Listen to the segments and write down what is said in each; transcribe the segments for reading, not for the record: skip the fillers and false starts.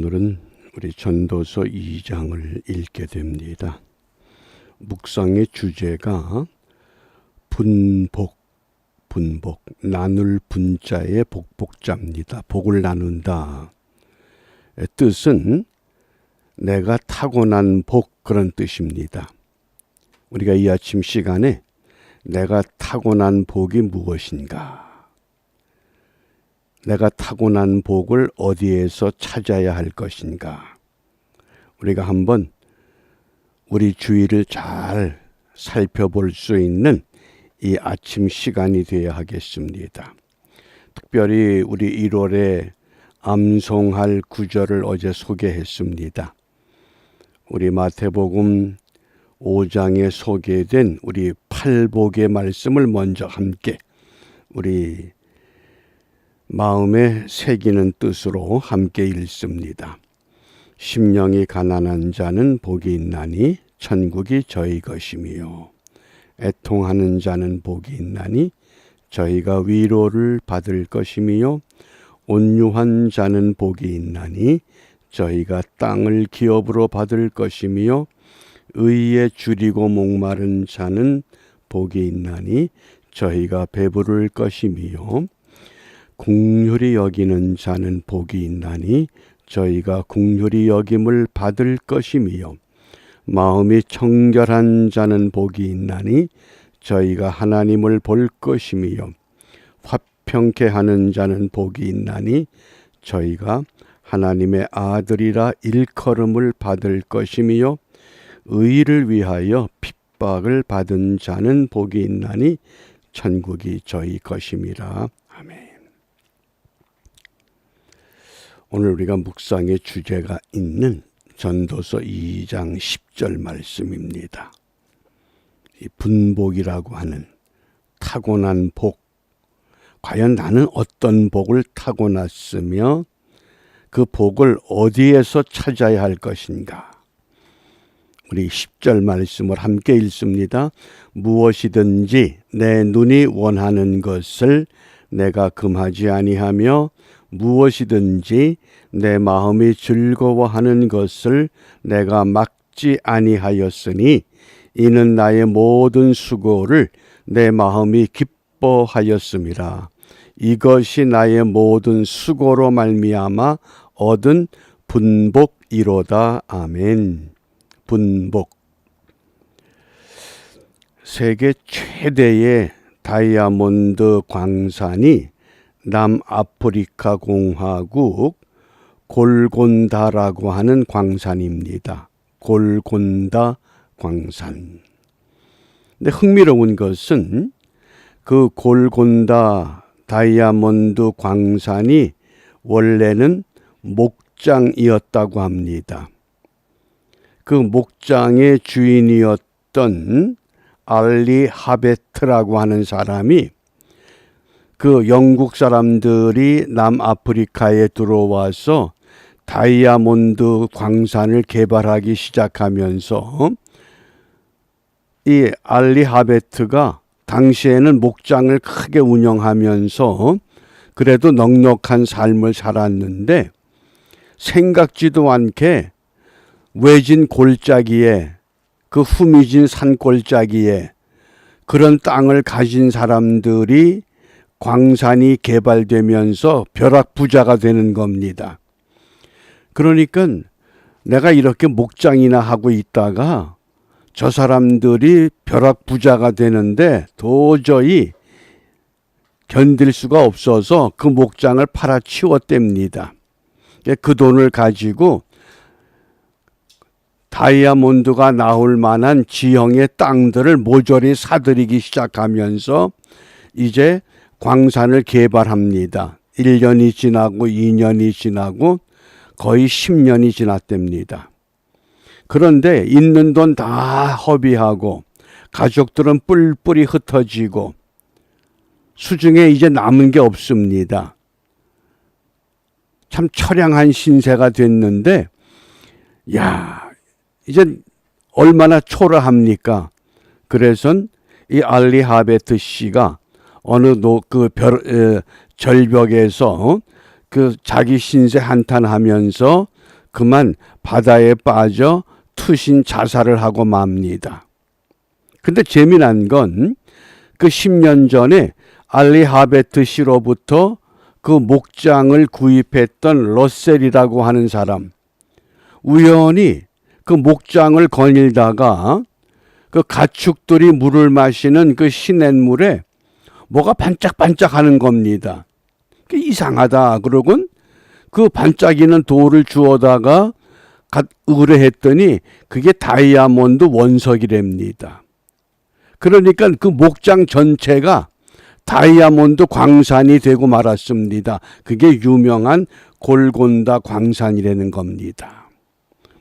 오늘은 우리 전도서 2장을 읽게 됩니다. 묵상의 주제가 분복, 나눌 분자의 복복자입니다. 복을 나눈다. 뜻은 내가 타고난 복, 그런 뜻입니다. 우리가 이 아침 시간에 내가 타고난 복이 무엇인가? 내가 타고난 복을 어디에서 찾아야 할 것인가? 우리가 한번 우리 주위를 잘 살펴볼 수 있는 이 아침 시간이 되어야 하겠습니다. 특별히 우리 1월에 암송할 구절을 어제 소개했습니다. 우리 마태복음 5장에 소개된 우리 팔복의 말씀을 먼저 함께 우리 마음에 새기는 뜻으로 함께 읽습니다. 심령이 가난한 자는 복이 있나니 천국이 저희 것이며, 애통하는 자는 복이 있나니 저희가 위로를 받을 것이며, 온유한 자는 복이 있나니 저희가 땅을 기업으로 받을 것이며, 의에 줄이고 목마른 자는 복이 있나니 저희가 배부를 것이며, 긍휼히 여기는 자는 복이 있나니 저희가 긍휼히 여김을 받을 것이며, 마음이 청결한 자는 복이 있나니 저희가 하나님을 볼 것이며, 화평케 하는 자는 복이 있나니 저희가 하나님의 아들이라 일컬음을 받을 것이며, 의를 위하여 핍박을 받은 자는 복이 있나니 천국이 저희 것임이라. 아멘. 오늘 우리가 묵상의 주제가 있는 전도서 2장 10절 말씀입니다. 이 분복이라고 하는 타고난 복, 과연 나는 어떤 복을 타고났으며 그 복을 어디에서 찾아야 할 것인가? 우리 10절 말씀을 함께 읽습니다. 무엇이든지 내 눈이 원하는 것을 내가 금하지 아니하며, 무엇이든지 내 마음이 즐거워하는 것을 내가 막지 아니하였으니, 이는 나의 모든 수고를 내 마음이 기뻐하였음이라. 이것이 나의 모든 수고로 말미암아 얻은 분복이로다. 아멘. 분복. 세계 최대의 다이아몬드 광산이 남아프리카 공화국 골곤다라고 하는 광산입니다. 골곤다 광산. 근데 흥미로운 것은 그 골곤다 다이아몬드 광산이 원래는 목장이었다고 합니다. 그 목장의 주인이었던 알리 하베트라고 하는 사람이 그 영국 사람들이 남아프리카에 들어와서 다이아몬드 광산을 개발하기 시작하면서 이 알리 하베트가 당시에는 목장을 크게 운영하면서 그래도 넉넉한 삶을 살았는데, 생각지도 않게 외진 골짜기에, 그 후미진 산 골짜기에 그런 땅을 가진 사람들이 광산이 개발되면서 벼락부자가 되는 겁니다. 그러니까 내가 이렇게 목장이나 하고 있다가 저 사람들이 벼락부자가 되는데 도저히 견딜 수가 없어서 그 목장을 팔아치웠답니다. 그 돈을 가지고 다이아몬드가 나올 만한 지형의 땅들을 모조리 사들이기 시작하면서 이제 광산을 개발합니다. 1년이 지나고 2년이 지나고 거의 10년이 지났답니다. 그런데 있는 돈 다 허비하고 가족들은 뿔뿔이 흩어지고 수중에 이제 남은 게 없습니다. 참 처량한 신세가 됐는데, 이제 얼마나 초라합니까? 그래서 이 알리 하베트 씨가 어느 절벽에서 그 자기 신세 한탄하면서 그만 바다에 빠져 투신 자살을 하고 맙니다. 근데 재미난 건 그 10년 전에 알리 하베트 씨로부터 그 목장을 구입했던 러셀이라고 하는 사람, 우연히 그 목장을 거닐다가 그 가축들이 물을 마시는 그 시냇물에 뭐가 반짝반짝 하는 겁니다. 이상하다 그러곤 그 반짝이는 돌을 주워다가 의뢰했더니 그게 다이아몬드 원석이랍니다. 그러니까 그 목장 전체가 다이아몬드 광산이 되고 말았습니다. 그게 유명한 골곤다 광산이라는 겁니다.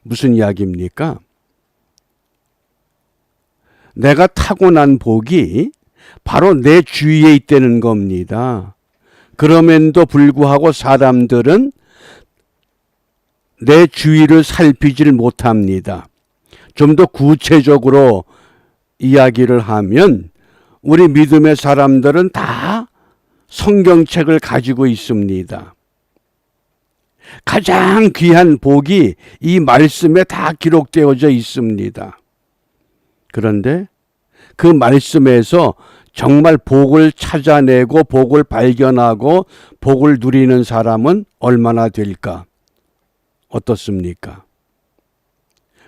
무슨 이야기입니까? 내가 타고난 복이 바로 내 주위에 있다는 겁니다. 그럼에도 불구하고 사람들은 내 주위를 살피질 못합니다. 좀 더 구체적으로 이야기를 하면 우리 믿음의 사람들은 다 성경책을 가지고 있습니다. 가장 귀한 복이 이 말씀에 다 기록되어져 있습니다. 그런데 그 말씀에서 정말 복을 찾아내고 복을 발견하고 복을 누리는 사람은 얼마나 될까? 어떻습니까?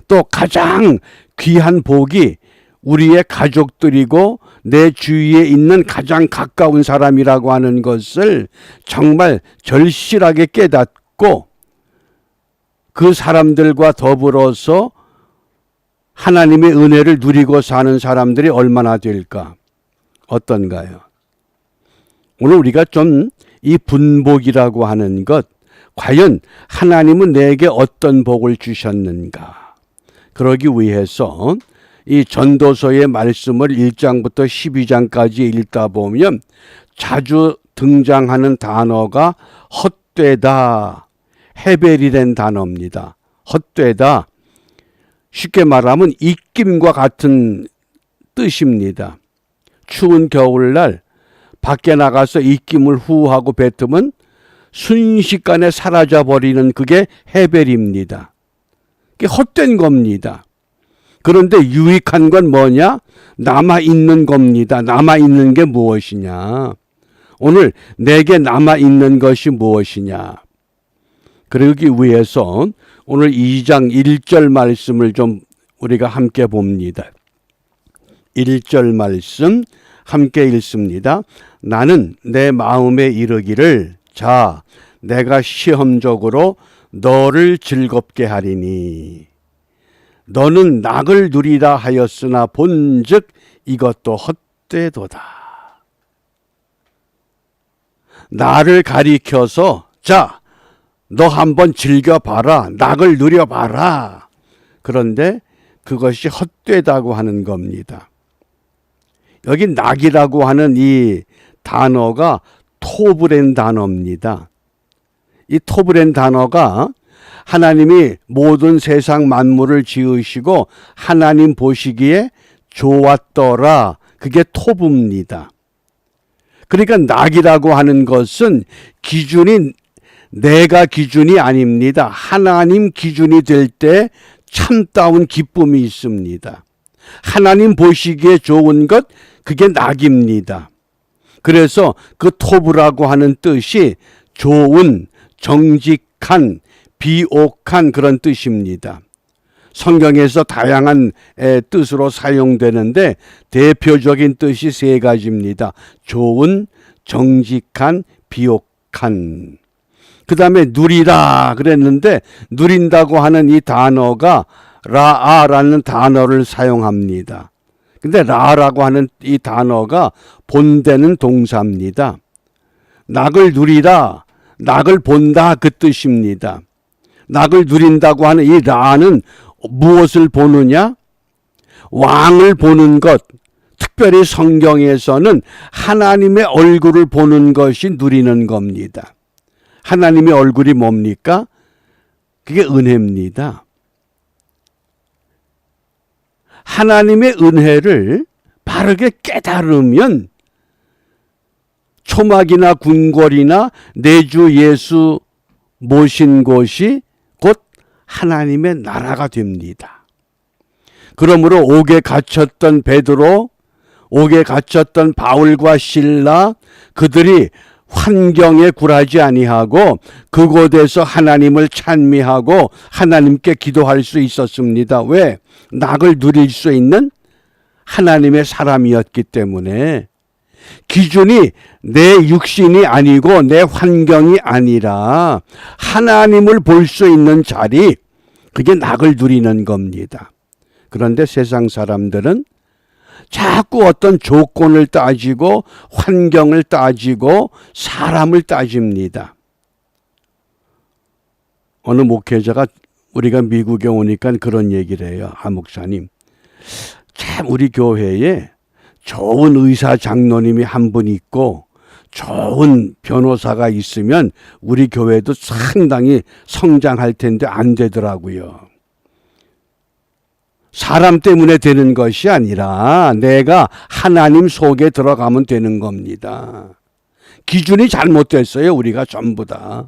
또 가장 귀한 복이 우리의 가족들이고 내 주위에 있는 가장 가까운 사람이라고 하는 것을 정말 절실하게 깨닫고 그 사람들과 더불어서 하나님의 은혜를 누리고 사는 사람들이 얼마나 될까? 어떤가요? 오늘 우리가 좀 이 분복이라고 하는 것, 과연 하나님은 내게 어떤 복을 주셨는가? 그러기 위해서 이 전도서의 말씀을 1장부터 12장까지 읽다 보면 자주 등장하는 단어가 헛되다, 헤벨이란 단어입니다. 헛되다. 쉽게 말하면 입김과 같은 뜻입니다. 추운 겨울날 밖에 나가서 입김을 후하고 뱉으면 순식간에 사라져버리는 그게 헤벨입니다. 그게 헛된 겁니다. 그런데 유익한 건 뭐냐? 남아있는 겁니다. 남아있는 게 무엇이냐? 오늘 내게 남아있는 것이 무엇이냐? 그러기 위해서 오늘 2장 1절 말씀을 좀 우리가 함께 봅니다. 1절 말씀 함께 읽습니다. 나는 내 마음에 이르기를 자 내가 시험적으로 너를 즐겁게 하리니 너는 낙을 누리라 하였으나 본즉 이것도 헛되도다. 나를 가리켜서 자 너 한번 즐겨봐라. 낙을 누려봐라. 그런데 그것이 헛되다고 하는 겁니다. 여기 낙이라고 하는 이 단어가 토브랜 단어입니다. 이 토브랜 단어가 하나님이 모든 세상 만물을 지으시고 하나님 보시기에 좋았더라. 그게 토브입니다. 그러니까 낙이라고 하는 것은 기준이 내가 기준이 아닙니다. 하나님 기준이 될 때 참다운 기쁨이 있습니다. 하나님 보시기에 좋은 것, 그게 낙입니다. 그래서 그 토브라고 하는 뜻이 좋은, 정직한, 비옥한 그런 뜻입니다. 성경에서 다양한 뜻으로 사용되는데 대표적인 뜻이 세 가지입니다. 좋은, 정직한, 비옥한. 그 다음에 누리라 그랬는데 누린다고 하는 이 단어가 라아라는 단어를 사용합니다. 근데 라라고 하는 이 단어가 본되는 동사입니다. 낙을 누리라, 낙을 본다 그 뜻입니다. 낙을 누린다고 하는 이 라는 무엇을 보느냐? 왕을 보는 것. 특별히 성경에서는 하나님의 얼굴을 보는 것이 누리는 겁니다. 하나님의 얼굴이 뭡니까? 그게 은혜입니다. 하나님의 은혜를 바르게 깨달으면 초막이나 궁궐이나 내 주 예수 모신 곳이 곧 하나님의 나라가 됩니다. 그러므로 옥에 갇혔던 베드로, 옥에 갇혔던 바울과 실라, 그들이 환경에 굴하지 아니하고 그곳에서 하나님을 찬미하고 하나님께 기도할 수 있었습니다. 왜? 낙을 누릴 수 있는 하나님의 사람이었기 때문에. 기준이 내 육신이 아니고 내 환경이 아니라 하나님을 볼 수 있는 자리, 그게 낙을 누리는 겁니다. 그런데 세상 사람들은 자꾸 어떤 조건을 따지고 환경을 따지고 사람을 따집니다. 어느 목회자가 우리가 미국에 오니까 그런 얘기를 해요. 아, 목사님, 참 우리 교회에 좋은 의사 장로님이 한 분 있고 좋은 변호사가 있으면 우리 교회도 상당히 성장할 텐데 안 되더라고요. 사람 때문에 되는 것이 아니라 내가 하나님 속에 들어가면 되는 겁니다. 기준이 잘못됐어요. 우리가 전부 다.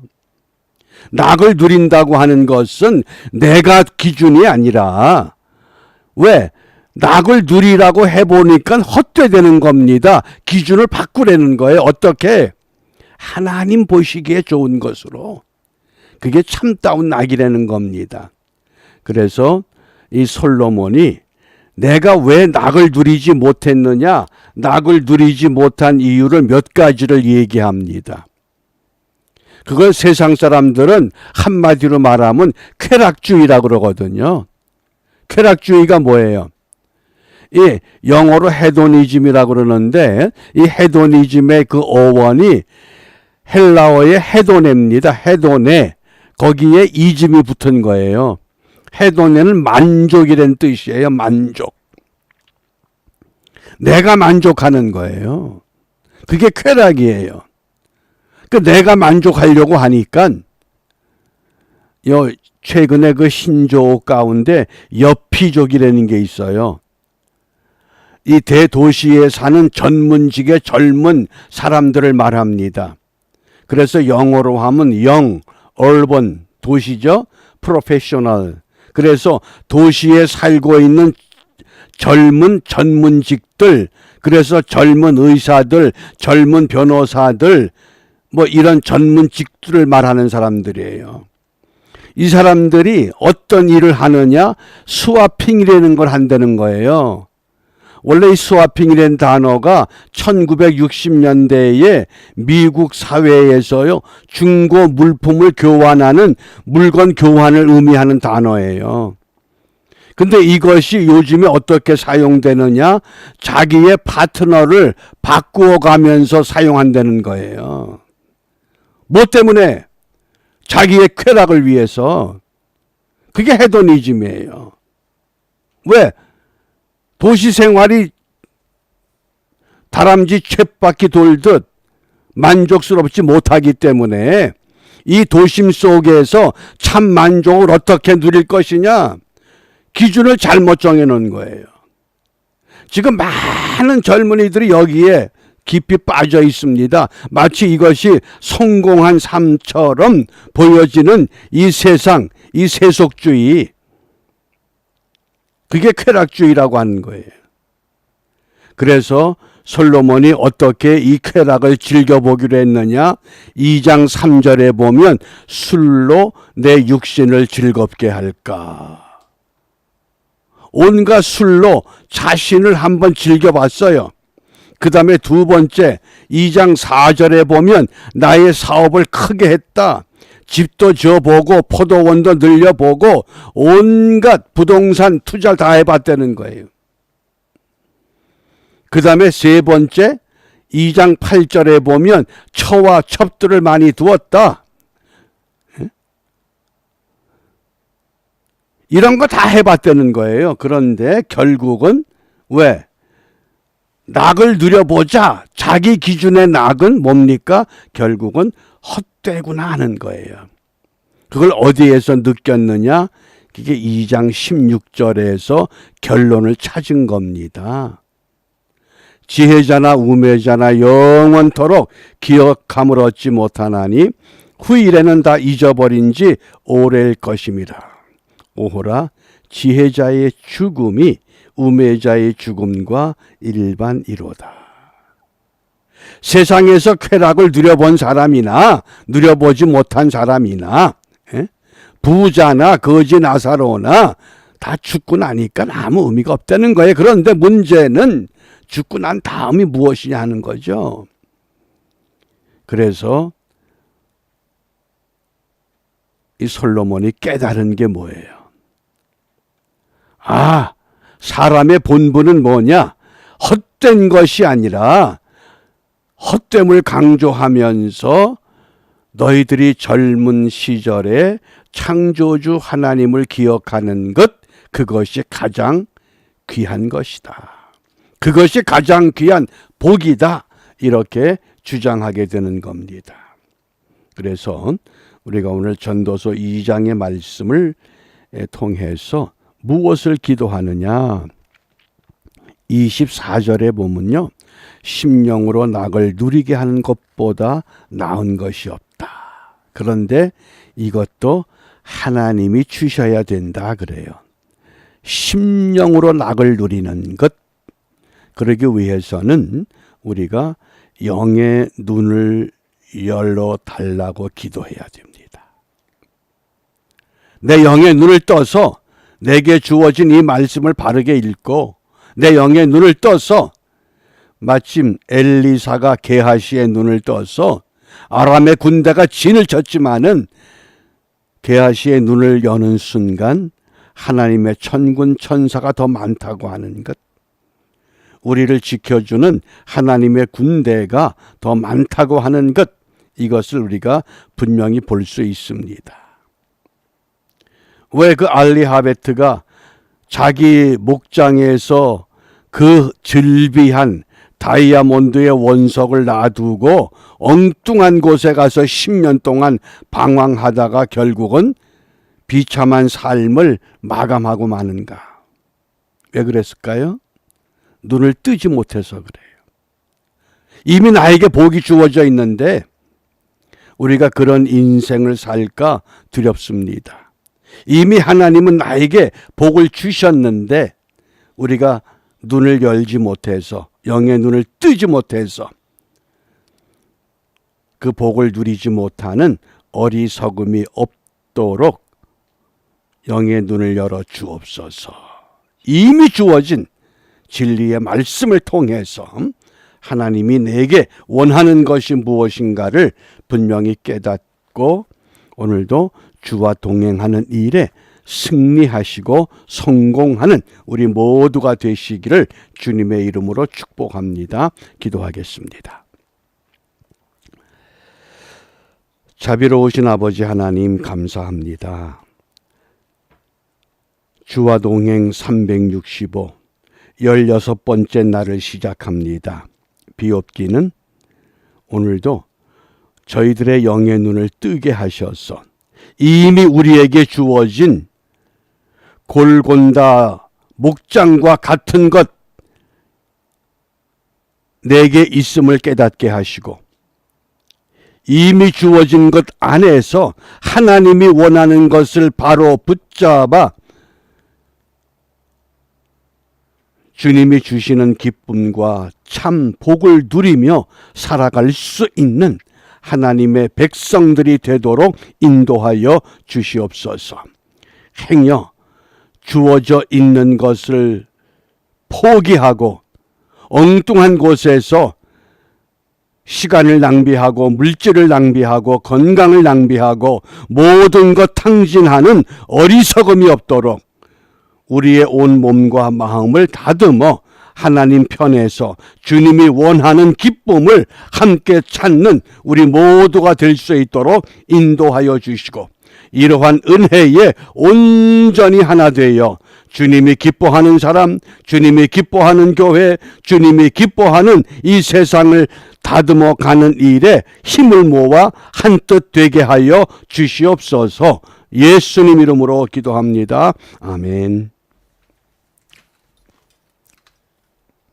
낙을 누린다고 하는 것은 내가 기준이 아니라, 왜? 낙을 누리라고 해보니까 헛되되는 겁니다. 기준을 바꾸라는 거예요. 어떻게? 하나님 보시기에 좋은 것으로. 그게 참다운 낙이라는 겁니다. 그래서 이 솔로몬이 내가 왜 낙을 누리지 못했느냐, 낙을 누리지 못한 이유를 몇 가지를 얘기합니다. 그걸 세상 사람들은 한마디로 말하면 쾌락주의라고 그러거든요. 쾌락주의가 뭐예요? 이 영어로 헤도니즘이라고 그러는데 이 헤도니즘의 그 어원이 헬라어의 헤도네입니다. 헤도네. 거기에 이즘이 붙은 거예요. 헤도네는 만족이라는 뜻이에요. 만족. 내가 만족하는 거예요. 그게 쾌락이에요. 그 내가 만족하려고 하니까 최근에 그 신조 가운데 여피족이라는 게 있어요. 이 대도시에 사는 전문직의 젊은 사람들을 말합니다. 그래서 영어로 하면 영, urban, 도시죠? 프로페셔널. 그래서 도시에 살고 있는 젊은 전문직들, 그래서 젊은 의사들, 젊은 변호사들, 뭐 이런 전문직들을 말하는 사람들이에요. 이 사람들이 어떤 일을 하느냐? 스와핑이라는 걸 한다는 거예요. 원래 이 스와핑이라는 단어가 1960년대에 미국 사회에서요, 중고 물품을 교환하는 물건 교환을 의미하는 단어예요. 근데 이것이 요즘에 어떻게 사용되느냐? 자기의 파트너를 바꾸어 가면서 사용한다는 거예요. 뭐 때문에? 자기의 쾌락을 위해서. 그게 헤도니즘이에요. 왜? 도시 생활이 다람쥐 쳇바퀴 돌듯 만족스럽지 못하기 때문에 이 도심 속에서 참 만족을 어떻게 누릴 것이냐? 기준을 잘못 정해놓은 거예요. 지금 많은 젊은이들이 여기에 깊이 빠져 있습니다. 마치 이것이 성공한 삶처럼 보여지는 이 세상, 이 세속주의. 그게 쾌락주의라고 하는 거예요. 그래서 솔로몬이 어떻게 이 쾌락을 즐겨보기로 했느냐? 2장 3절에 보면 술로 내 육신을 즐겁게 할까? 온갖 술로 자신을 한번 즐겨봤어요. 그 다음에 두 번째 2장 4절에 보면 나의 사업을 크게 했다. 집도 지어보고 포도원도 늘려보고 온갖 부동산 투자를 다 해봤다는 거예요. 그 다음에 세 번째 2장 8절에 보면 처와 첩들을 많이 두었다. 이런 거 다 해봤다는 거예요. 그런데 결국은 왜? 낙을 누려보자. 자기 기준의 낙은 뭡니까? 결국은 헛되구나 하는 거예요. 그걸 어디에서 느꼈느냐? 그게 2장 16절에서 결론을 찾은 겁니다. 지혜자나 우매자나 영원토록 기억함을 얻지 못하나니 후일에는 다 잊어버린 지 오래일 것임이라. 오호라 지혜자의 죽음이 우매자의 죽음과 일반이로다. 세상에서 쾌락을 누려본 사람이나 누려보지 못한 사람이나 부자나 거지 나사로나 다 죽고 나니까 아무 의미가 없다는 거예요. 그런데 문제는 죽고 난 다음이 무엇이냐 하는 거죠. 그래서 이 솔로몬이 깨달은 게 뭐예요? 아, 사람의 본분은 뭐냐? 헛된 것이 아니라 헛됨을 강조하면서 너희들이 젊은 시절에 창조주 하나님을 기억하는 것, 그것이 가장 귀한 것이다. 그것이 가장 귀한 복이다. 이렇게 주장하게 되는 겁니다. 그래서 우리가 오늘 전도서 2장의 말씀을 통해서 무엇을 기도하느냐? 24절에 보면요. 심령으로 낙을 누리게 하는 것보다 나은 것이 없다. 그런데 이것도 하나님이 주셔야 된다 그래요. 심령으로 낙을 누리는 것. 그러기 위해서는 우리가 영의 눈을 열어 달라고 기도해야 됩니다. 내 영의 눈을 떠서 내게 주어진 이 말씀을 바르게 읽고 내 영의 눈을 떠서 마침 엘리사가 게하시의 눈을 떠서 아람의 군대가 진을 쳤지만은 게하시의 눈을 여는 순간 하나님의 천군 천사가 더 많다고 하는 것, 우리를 지켜주는 하나님의 군대가 더 많다고 하는 것, 이것을 우리가 분명히 볼 수 있습니다. 왜 그 알리하베트가 자기 목장에서 그 즐비한 다이아몬드의 원석을 놔두고 엉뚱한 곳에 가서 10년 동안 방황하다가 결국은 비참한 삶을 마감하고 마는가? 왜 그랬을까요? 눈을 뜨지 못해서 그래요. 이미 나에게 복이 주어져 있는데 우리가 그런 인생을 살까 두렵습니다. 이미 하나님은 나에게 복을 주셨는데 우리가 눈을 열지 못해서, 영의 눈을 뜨지 못해서 그 복을 누리지 못하는 어리석음이 없도록 영의 눈을 열어 주옵소서. 이미 주어진 진리의 말씀을 통해서 하나님이 내게 원하는 것이 무엇인가를 분명히 깨닫고 오늘도 주와 동행하는 일에 승리하시고 성공하는 우리 모두가 되시기를 주님의 이름으로 축복합니다. 기도하겠습니다. 자비로우신 아버지 하나님 감사합니다. 주와 동행 365 16번째 날을 시작합니다. 비옵기는 오늘도 저희들의 영의 눈을 뜨게 하셔서 이미 우리에게 주어진 골곤다 목장과 같은 것 내게 있음을 깨닫게 하시고 이미 주어진 것 안에서 하나님이 원하는 것을 바로 붙잡아 주님이 주시는 기쁨과 참 복을 누리며 살아갈 수 있는 하나님의 백성들이 되도록 인도하여 주시옵소서. 행여 주어져 있는 것을 포기하고 엉뚱한 곳에서 시간을 낭비하고 물질을 낭비하고 건강을 낭비하고 모든 것 탕진하는 어리석음이 없도록 우리의 온 몸과 마음을 다듬어 하나님 편에서 주님이 원하는 기쁨을 함께 찾는 우리 모두가 될 수 있도록 인도하여 주시고 이러한 은혜에 온전히 하나 되어 주님이 기뻐하는 사람, 주님이 기뻐하는 교회, 주님이 기뻐하는 이 세상을 다듬어 가는 일에 힘을 모아 한뜻 되게 하여 주시옵소서. 예수님 이름으로 기도합니다. 아멘.